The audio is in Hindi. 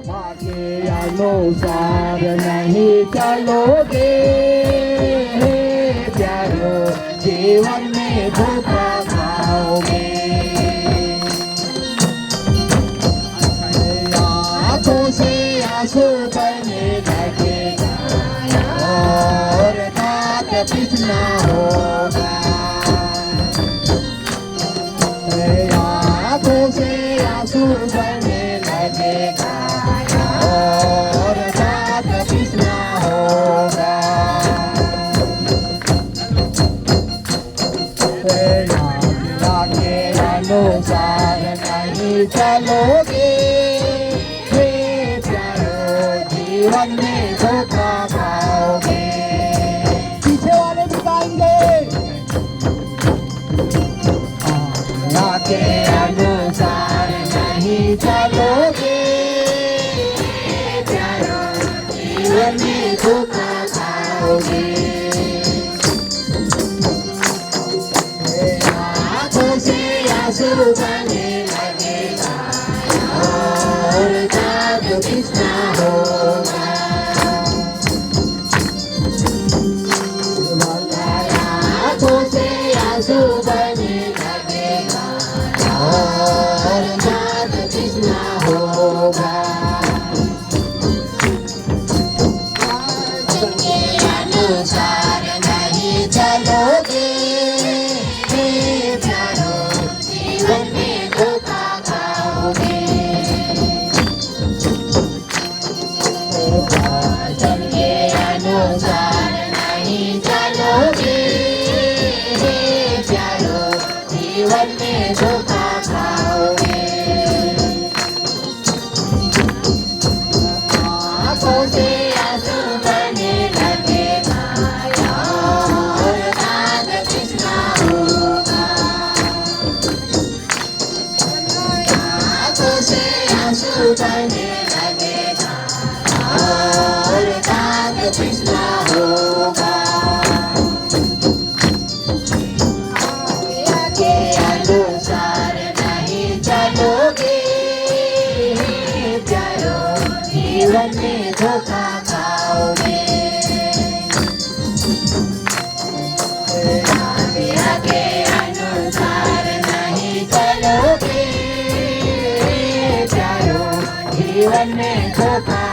आगे अनुसार नहीं चलोगे प्यारो, जीवन में धोखा खाओगे। आंखों से आंसू बहने लगेगा और दांत पिसना होगा। आंखों से आंसू बहने लगेगा और दांत पिसना होगा। आगे अनुसार नहीं चलोगे प्यारो, जीवन में धोखा खाओगे। पीछे वाले भी गाएंगे। आगे अनुसार नहीं चलोगे प्यारो, जीवन में धोखा खाओगे। आंखों से आंसू बहने लगेगा और दांत पिसना होगा। आंखों से आंसू बहने लगेगा और दांत पिसना होगा। जिनके अनुसार नहीं चलोगे प्यारो, जीवन में धोखा खाओगे। जिनके अनुसार नहीं चलोगे प्यारो, जीवन में धोखा खाओगे। आंखों से आंसू बहने लगेगा और दांत पिसना होगा। आंखों से आंसू बहने लगेगा और दांत पिसना होगा। आगे अनुसार नहीं चलोगे प्यारो, जीवन में धोखा खाओगे। आगे अनुसार नहीं चलोगे प्यारो, जीवन में धोखा